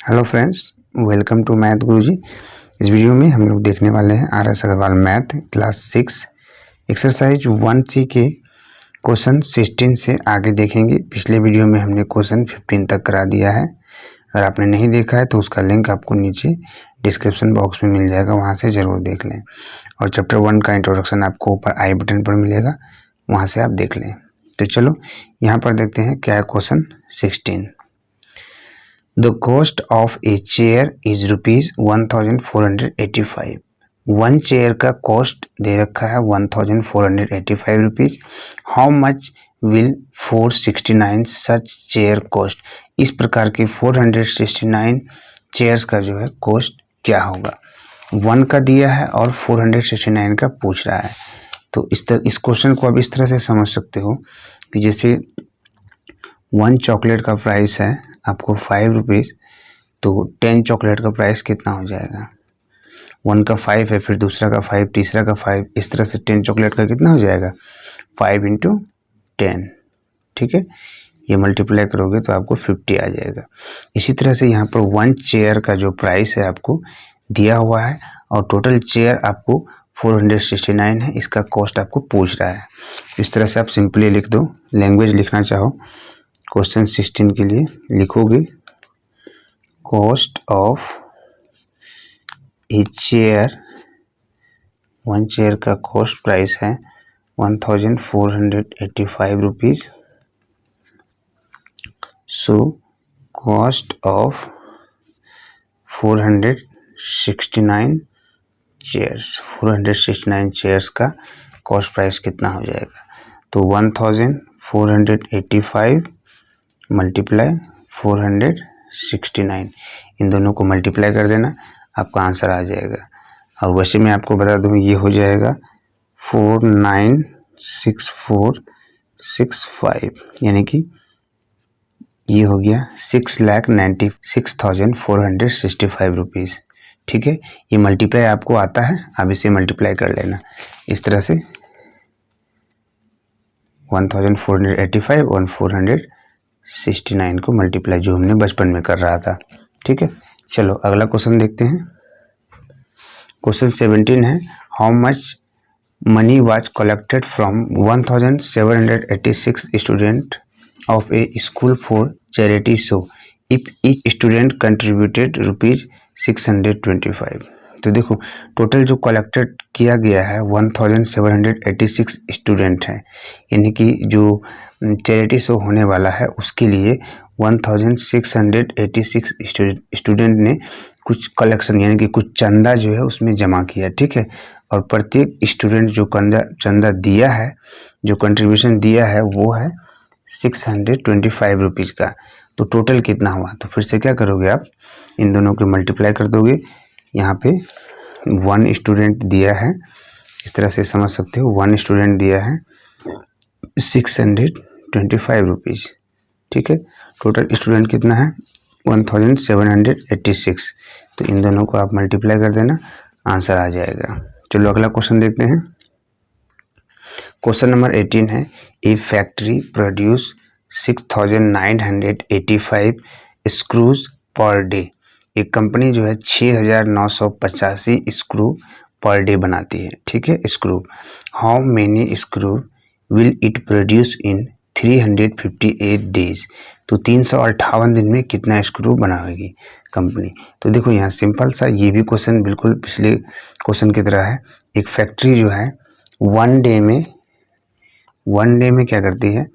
Hello friends, welcome to math Guruji. इस वीडियो में हम लोग देखने वाले हैं RS Agarwal math class 6 exercise 1C के क्वेश्चन 16 से आगे देखेंगे। पिछले वीडियो में हमने क्वेश्चन 15 तक करा दिया है। अगर आपने नहीं देखा है तो उसका लिंक आपको नीचे डिस्क्रिप्शन बॉक्स में मिल जाएगा, वहाँ से ज़रूर देख लें। और चैप्टर 1 का इंट्रोडक्शन आपको ऊपर आई बटन पर मिलेगा, वहाँ से आप देख लें। तो चलो यहाँ पर देखते हैं क्या है question 16। The cost of a chair is rupees 1485। One chair का कॉस्ट दे रखा है 1485 rupees. How much will 469 such chair cost. इस प्रकार के 469 चेयर्स का जो है कॉस्ट क्या होगा। वन का दिया है और 469 का पूछ रहा है। तो इस क्वेश्चन को आप इस तरह से समझ सकते हो कि जैसे वन चॉकलेट का प्राइस है आपको 5 रुपीज़, तो 10 चॉकलेट का प्राइस कितना हो जाएगा। वन का 5 है, फिर दूसरा का 5, तीसरा का 5, इस तरह से 10 चॉकलेट का कितना हो जाएगा 5 × 10। ठीक है, ये मल्टीप्लाई करोगे तो आपको 50 आ जाएगा। इसी तरह से यहाँ पर वन चेयर का जो प्राइस है आपको दिया हुआ है और टोटल चेयर आपको 469 है, इसका कॉस्ट आपको पूछ रहा है। इस तरह से आप सिंपली लिख दो। लैंग्वेज लिखना चाहो क्वेश्चन 16 के लिए लिखोगे cost of a chair, one chair का कॉस्ट प्राइस है 1485 rupees. So cost of 469 chairs, 469 chairs का कॉस्ट प्राइस कितना हो जाएगा। तो 1485 मल्टीप्लाई 469, इन दोनों को मल्टीप्लाई कर देना, आपका आंसर आ जाएगा। और वैसे मैं आपको बता दूं ये हो जाएगा 496465, यानी कि ये हो गया 6,96,465 रुपीज़। ठीक है, ये मल्टीप्लाई आपको आता है, आप इसे मल्टीप्लाई कर लेना इस तरह से 1485 और 469 को मल्टीप्लाई, जो हमने बचपन में कर रहा था। ठीक है, चलो अगला क्वेश्चन देखते हैं। क्वेश्चन 17 है, how much money was collected from 1786 student of A school for charity show if each student contributed rupees 625। तो देखो टोटल जो कलेक्टेड किया गया है 1786 स्टूडेंट हैं, यानी कि जो चैरिटी शो होने वाला है उसके लिए 1686 स्टूडेंट ने कुछ कलेक्शन यानी कि कुछ चंदा जो है उसमें जमा किया। ठीक है, और प्रत्येक स्टूडेंट जो चंदा दिया है, जो कंट्रीब्यूशन दिया है वो है 625 रुपीज़ का। तो टोटल कितना हुआ, तो फिर से क्या करोगे आप इन दोनों को मल्टीप्लाई कर दोगे। यहाँ पे वन स्टूडेंट दिया है, इस तरह से समझ सकते हो, वन स्टूडेंट दिया है 625 रुपीज़। ठीक है, टोटल स्टूडेंट कितना है 1786। तो इन दोनों को आप मल्टीप्लाई कर देना, आंसर आ जाएगा। चलो अगला क्वेश्चन देखते हैं। क्वेश्चन नंबर 18 है, a factory produce 6985 screws per day. एक कंपनी जो है 6985 स्क्रू पर डे बनाती है। ठीक है, screw. How many screw will it produce in 358 days. तो 358 दिन में कितना स्क्रू बनाएगी कंपनी। तो देखो यहाँ सिंपल सा, ये भी क्वेश्चन बिल्कुल पिछले क्वेश्चन की तरह है। एक फैक्ट्री जो है वन डे में क्या करती है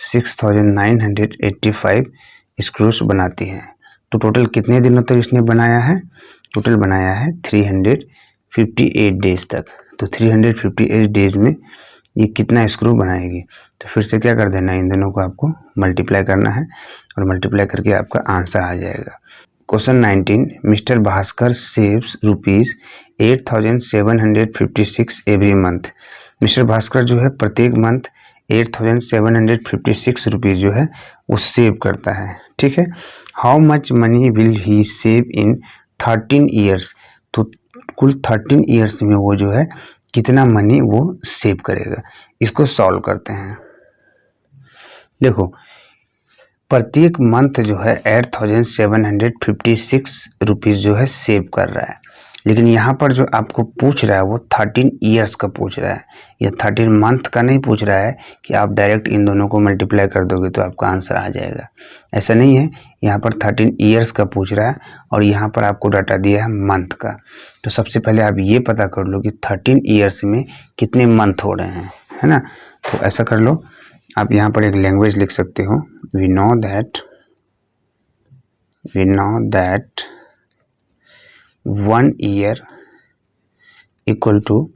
6985 स्क्रूज बनाती है। तो टोटल कितने दिनों तक इसने बनाया है, टोटल बनाया है 358 डेज तक। तो 358 डेज में ये कितना स्क्रू बनाएगी। तो फिर से क्या कर देना, इन दोनों को आपको मल्टीप्लाई करना है और मल्टीप्लाई करके आपका आंसर आ जाएगा। Question 19, mister Bhaskar saves rupees 8756 every month. Mister Bhaskar जो है प्रत्येक मंथ 8756 रुपीज़ जो है वो सेव करता है। ठीक है, how much money will he save in 13 years. तो कुल 13 ईयर्स में वो जो है कितना मनी वो सेव करेगा। इसको सॉल्व करते हैं। देखो प्रत्येक मंथ जो है 8756 रुपीज़ जो है सेव कर रहा है। लेकिन यहाँ पर जो आपको पूछ रहा है वो 13 ईयर्स का पूछ रहा है, ये 13 मंथ का नहीं पूछ रहा है कि आप डायरेक्ट इन दोनों को मल्टीप्लाई कर दोगे तो आपका आंसर आ जाएगा। ऐसा नहीं है, यहाँ पर 13 ईयर्स का पूछ रहा है और यहाँ पर आपको डाटा दिया है मंथ का। तो सबसे पहले आप ये पता कर लो कि 13 ईयर्स में कितने मंथ हो रहे हैं, है ना। तो ऐसा कर लो, आप यहाँ पर एक लैंग्वेज लिख सकते हो, we know that 1 year equal to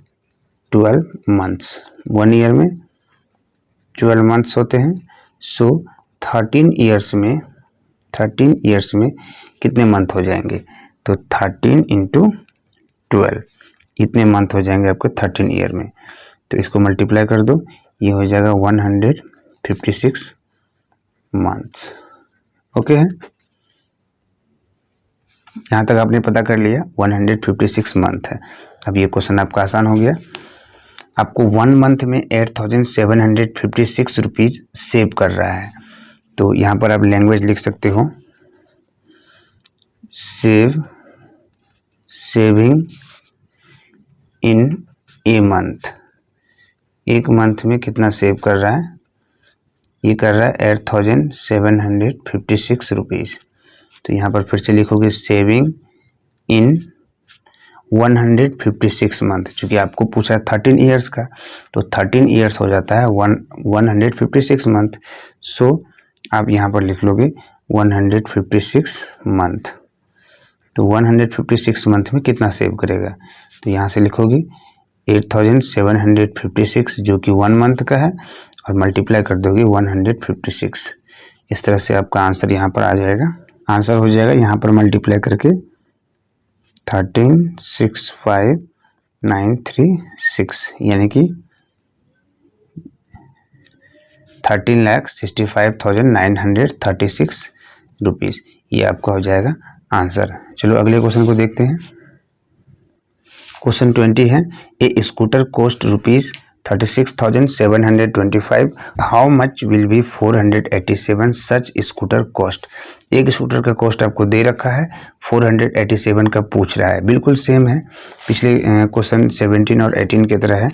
12 months. 1 year में 12 मंथ्स होते हैं। सो 13 ईयर्स में कितने मंथ हो जाएंगे, तो 13 इंटू 12 इतने मंथ हो जाएंगे आपके 13 ईयर में। तो इसको मल्टीप्लाई कर दो, ये हो जाएगा 156 मंथ्स। ओके है, यहाँ तक आपने पता कर लिया 156 मंथ है। अब ये क्वेश्चन आपका आसान हो गया। आपको 1 मंथ में 8756 रुपीज़ सेव कर रहा है। तो यहाँ पर आप लैंग्वेज लिख सकते हो, सेविंग इन ए मंथ। एक मंथ में कितना सेव कर रहा है, ये कर रहा है 8756 रुपीज़। तो यहाँ पर फिर से लिखोगे सेविंग इन 156 मंथ। चूँकि आपको पूछा है 13 ईयर्स का, तो 13 ईयर्स हो जाता है 156 मंथ। सो आप यहाँ पर लिख लोगे 156 मंथ। तो 156 मंथ में कितना सेव करेगा, तो यहाँ से लिखोगे 8756 जो कि 1 मंथ का है और मल्टीप्लाई कर दोगे 156। इस तरह से आपका आंसर यहाँ पर आ जाएगा। आंसर हो जाएगा यहाँ पर मल्टीप्लाई करके 13,65,936 यानी कि 13,65,936 रुपीज़। ये आपका हो जाएगा आंसर। चलो अगले क्वेश्चन को देखते हैं। क्वेश्चन 20 है, a scooter cost rupees 36,725, how much will be 487 such scooter cost. एक स्कूटर का कॉस्ट आपको दे रखा है, 487 का पूछ रहा है। बिल्कुल सेम है, पिछले क्वेश्चन 17 और 18 की तरह है।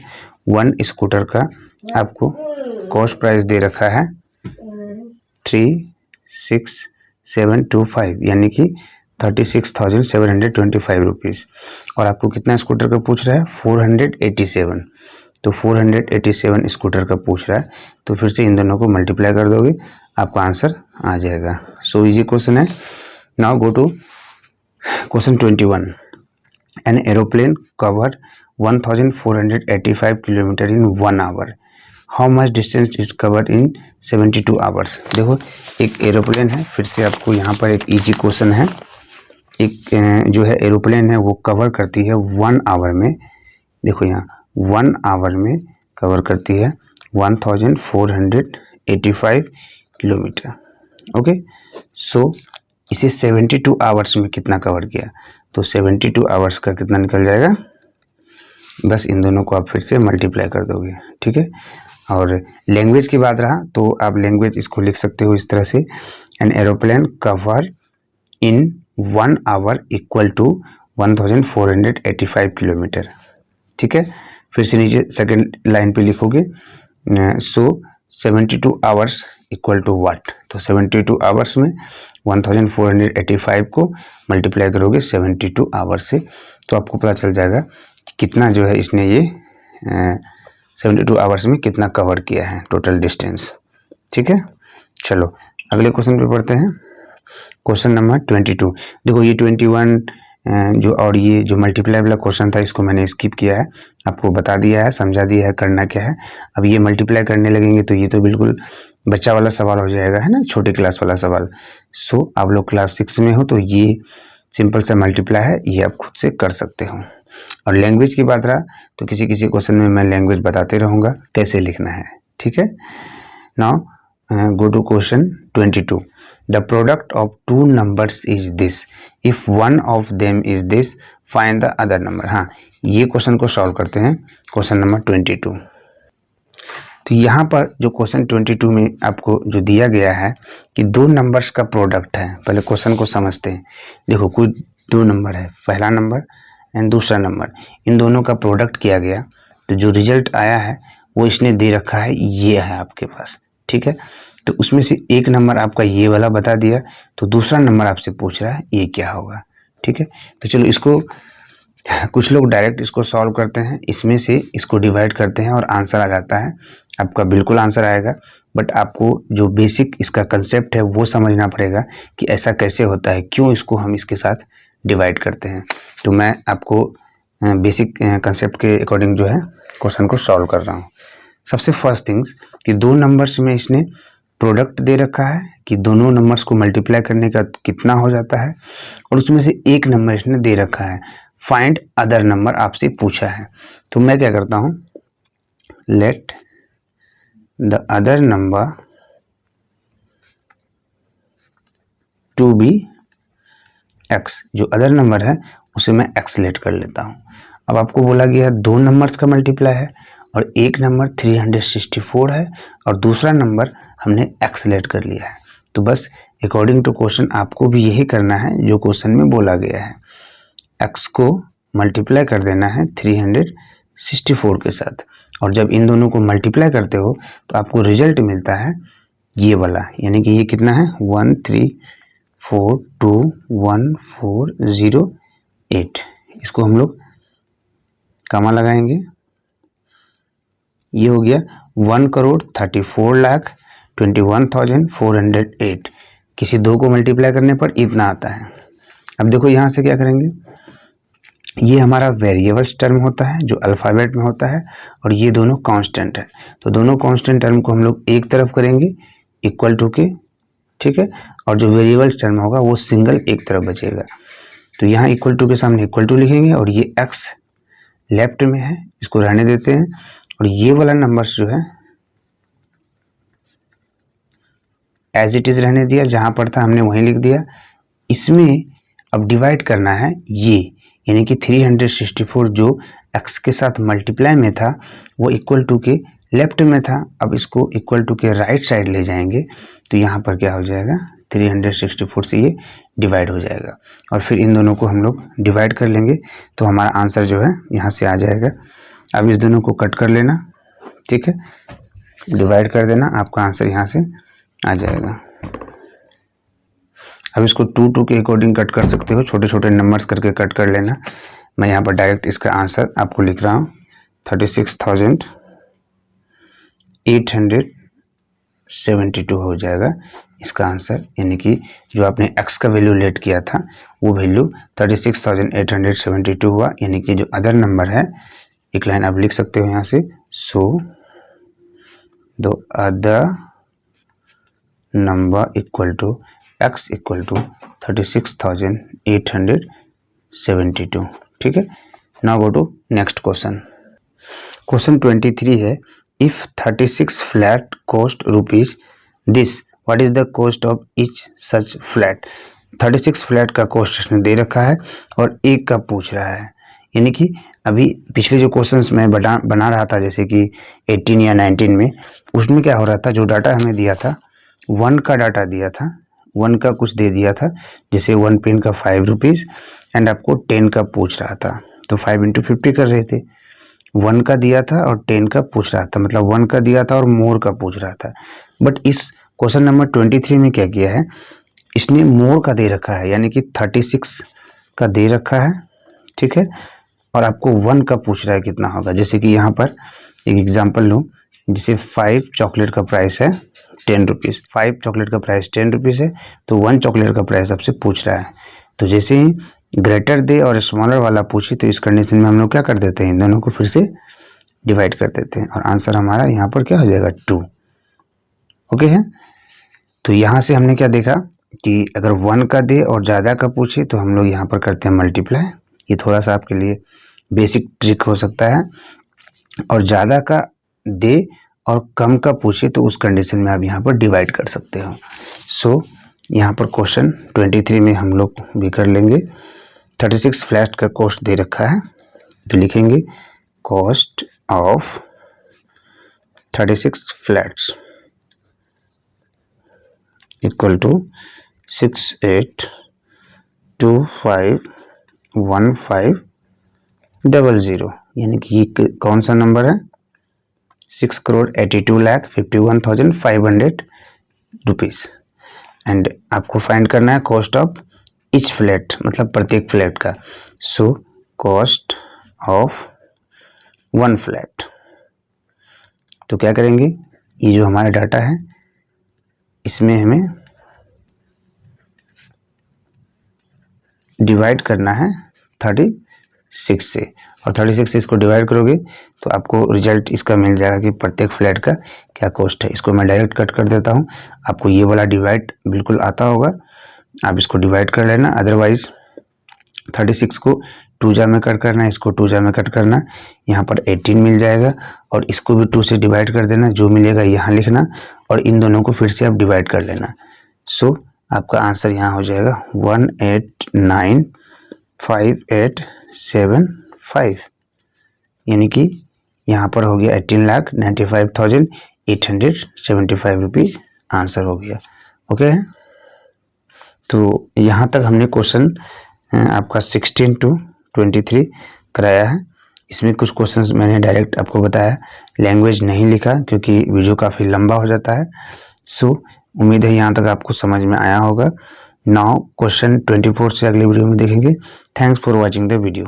1 स्कूटर का आपको कॉस्ट प्राइस दे रखा है 36,725 यानी कि 36,725 रुपीज़, और आपको कितना स्कूटर का पूछ रहा है 487। तो 487 स्कूटर का पूछ रहा है, तो फिर से इन दोनों को मल्टीप्लाई कर दोगे, आपका आंसर आ जाएगा। सो इजी क्वेश्चन है। Now go to question 21। An aeroplane cover 1485 kilometre in 1 hour, how much distance is covered in 72 hours. देखो एक एरोप्लेन है, फिर से आपको यहाँ पर एक इजी क्वेश्चन है। एक जो है एरोप्लेन है वो कवर करती है 1 आवर में, देखो यहाँ 1 आवर में कवर करती है 1485 किलोमीटर। ओके, सो इसे 72 आवर्स में कितना कवर किया, तो 72 आवर्स का कितना निकल जाएगा, बस इन दोनों को आप फिर से मल्टीप्लाई कर दोगे, ठीक है। और लैंग्वेज की बात रहा तो आप लैंग्वेज इसको लिख सकते हो इस तरह से, an aeroplane cover in 1 hour equal to 1485 kilometre, ठीक है। फिर से नीचे सेकंड लाइन पे लिखोगे so 72 hours equal to what, तो 72 आवर्स में 1485 को मल्टीप्लाई करोगे 72 आवर्स से, तो आपको पता चल जाएगा कि कितना जो है इसने ये 72 आवर्स में कितना कवर किया है टोटल डिस्टेंस, ठीक है। चलो अगले क्वेश्चन पे पढ़ते हैं। Question number 22। देखो ये 21 जो और ये जो मल्टीप्लाई वाला क्वेश्चन था इसको मैंने स्किप किया है, आपको बता दिया है, समझा दिया है करना क्या है। अब ये मल्टीप्लाई करने लगेंगे तो ये तो बिल्कुल बच्चा वाला सवाल हो जाएगा, है ना, छोटे क्लास वाला सवाल। सो आप लोग क्लास 6 में हो तो ये सिंपल सा मल्टीप्लाई है, ये आप खुद से कर सकते हो। और लैंग्वेज की बात रहा तो किसी किसी क्वेश्चन में मैं लैंग्वेज बताते रहूँगा कैसे लिखना है, ठीक है। Now go to question 22। The product of two numbers is this. If one of them is this, find the other number. हाँ, ये क्वेश्चन को सॉल्व करते हैं। Question number 22। तो यहाँ पर जो क्वेश्चन 22 में आपको जो दिया गया है कि दो नंबर्स का प्रोडक्ट है। पहले क्वेश्चन को समझते हैं। देखो कोई दो नंबर है, पहला नंबर एंड दूसरा नंबर, इन दोनों का प्रोडक्ट किया गया तो जो रिजल्ट आया है वो इसने दे रखा है, ये है आपके पास, ठीक है। तो उसमें से एक नंबर आपका ये वाला बता दिया, तो दूसरा नंबर आपसे पूछ रहा है ये क्या होगा, ठीक है। तो चलो इसको कुछ लोग डायरेक्ट इसको सॉल्व करते हैं, इसमें से इसको डिवाइड करते हैं और आंसर आ जाता है। आपका बिल्कुल आंसर आएगा, बट आपको जो बेसिक इसका कंसेप्ट है वो समझना पड़ेगा कि ऐसा कैसे होता है, क्यों इसको हम इसके साथ डिवाइड करते हैं। तो मैं आपको बेसिक कंसेप्ट के अकॉर्डिंग जो है क्वेश्चन को सॉल्व कर रहा हूँ। सबसे फर्स्ट थिंग्स कि दो नंबर्स में इसने प्रोडक्ट दे रखा है कि दोनों नंबर्स को मल्टीप्लाई करने का कितना हो जाता है, और उसमें से एक नंबर इसने दे रखा है। फाइंड अदर नंबर आपसे पूछा है, तो मैं क्या करता हूँ, let the other number to be X, जो अदर नंबर है उसे मैं एक्स लेट कर लेता हूँ। अब आपको बोला गया दो नंबर्स का मल्टीप्लाई है और एक नंबर 364 है और दूसरा नंबर हमने एक्स लेट कर लिया है। तो बस अकॉर्डिंग टू क्वेश्चन आपको भी यही करना है जो क्वेश्चन में बोला गया है, एक्स को मल्टीप्लाई कर देना है 364 के साथ, और जब इन दोनों को मल्टीप्लाई करते हो तो आपको रिजल्ट मिलता है ये वाला, यानी कि ये कितना है 134214008। इसको हम लोग कामा लगाएंगे, ये हो गया 1,34,21,408। किसी दो को मल्टीप्लाई करने पर इतना आता है। अब देखो यहाँ से क्या करेंगे, ये हमारा वेरिएबल्स टर्म होता है जो अल्फ़ाबेट में होता है, और ये दोनों कांस्टेंट है। तो दोनों कांस्टेंट टर्म को हम लोग एक तरफ करेंगे इक्वल टू के, ठीक है, और जो वेरिएबल्स टर्म होगा वो सिंगल एक तरफ बचेगा। तो यहाँ इक्वल टू के सामने इक्वल टू लिखेंगे, और ये एक्स लेफ्ट में है इसको रहने देते हैं, और ये वाला नंबर जो है एज इट इज रहने दिया, जहां पर था हमने वहीं लिख दिया। इसमें अब डिवाइड करना है ये, यानी कि 364 जो x के साथ मल्टीप्लाई में था वो इक्वल टू के लेफ्ट में था, अब इसको इक्वल टू के राइट साइड ले जाएंगे तो यहाँ पर क्या हो जाएगा 364 से ये डिवाइड हो जाएगा, और फिर इन दोनों को हम लोग डिवाइड कर लेंगे तो हमारा आंसर जो है यहाँ से आ जाएगा। अब इस दोनों को कट कर लेना, ठीक है, डिवाइड कर देना, आपका आंसर यहाँ से आ जाएगा। अब इसको 2 के अकॉर्डिंग कट कर सकते हो, छोटे छोटे नंबर्स करके कट कर लेना। मैं यहाँ पर डायरेक्ट इसका आंसर आपको लिख रहा हूँ 36,872 हो जाएगा इसका आंसर, यानी कि जो आपने x का वैल्यू लेट किया था वो वैल्यू 36,872 हुआ, यानी कि जो अदर नंबर है, एक लाइन आप लिख सकते हो यहाँ से, so the other number equal to x equal to 36,872, ठीक है। Now go to next question. Question 23 है, if 36 flat cost rupees this, what is the cost of each such flat. 36 flat का कॉस्ट इसने दे रखा है और एक का पूछ रहा है, यानी कि अभी पिछले जो क्वेश्चंस मैं बना रहा था जैसे कि 18 या 19 में, उसमें क्या हो रहा था, जो डाटा हमें दिया था 1 का डाटा दिया था, 1 का कुछ दे दिया था, जैसे 1 पेन का 5 रुपीज़ एंड आपको 10 का पूछ रहा था, तो 5 × 50 कर रहे थे। 1 का दिया था और 10 का पूछ रहा था, मतलब 1 का दिया था और मोर का पूछ रहा था। बट इस क्वेश्चन नंबर 23 में क्या किया है, इसने मोर का दे रखा है, यानी कि 36 का दे रखा है, ठीक है, और आपको 1 का पूछ रहा है कितना होगा। जैसे कि यहाँ पर एक एग्जांपल लूँ, जैसे 5 चॉकलेट का प्राइस है 10 रुपीज़, 5 चॉकलेट का प्राइस 10 रुपीज़ है, तो 1 चॉकलेट का प्राइस आपसे पूछ रहा है। तो जैसे ही ग्रेटर दे और स्मॉलर वाला पूछे तो इस कंडीशन में हम लोग क्या कर देते हैं, इन दोनों को फिर से डिवाइड कर देते हैं, और आंसर हमारा यहाँ पर क्या हो जाएगा 2। ओके है, तो यहाँ से हमने क्या देखा कि अगर 1 का दे और ज़्यादा का पूछे तो हम लोग यहाँ पर करते हैं मल्टीप्लाई। ये थोड़ा सा आपके लिए बेसिक ट्रिक हो सकता है, और ज़्यादा का दे और कम का पूछे तो उस कंडीशन में आप यहाँ पर डिवाइड कर सकते हो। सो यहाँ पर क्वेश्चन 23 में हम लोग भी कर लेंगे। 36 फ्लैट का कॉस्ट दे रखा है तो लिखेंगे cost of 36 flats equal to 68251500, यानी कि ये कौन सा नंबर है? 6,82,51,500 रुपीज़। एंड आपको फाइंड करना है कॉस्ट ऑफ ईच फ्लैट, मतलब प्रत्येक फ्लैट का। So cost of one flat, तो क्या करेंगे, ये जो हमारा डाटा है इसमें हमें डिवाइड करना है 36 से, और 36 से इसको डिवाइड करोगे तो आपको रिजल्ट इसका मिल जाएगा कि प्रत्येक फ्लैट का क्या कॉस्ट है। इसको मैं डायरेक्ट कट कर देता हूँ, आपको ये वाला डिवाइड बिल्कुल आता होगा, आप इसको डिवाइड कर लेना। अदरवाइज 36 को 2 जा में कट करना है, इसको 2 जा में कट करना, यहाँ पर 18 मिल जाएगा, और इसको भी 2 से डिवाइड कर देना, जो मिलेगा यहाँ लिखना, और इन दोनों को फिर से आप डिवाइड कर लेना। सो आपका आंसर यहाँ हो जाएगा 1895875, यानी कि यहाँ पर हो गया 18,95,875 रुपीज़ आंसर हो गया। ओके, तो यहाँ तक हमने क्वेश्चन आपका 16 to 23 कराया है। इसमें कुछ क्वेश्चंस मैंने डायरेक्ट आपको बताया, लैंग्वेज नहीं लिखा क्योंकि वीडियो काफ़ी लंबा हो जाता है। सो उम्मीद है यहाँ तक आपको समझ में आया होगा। नाउ क्वेश्चन 24 से अगले वीडियो में देखेंगे। Thanks for watching the video.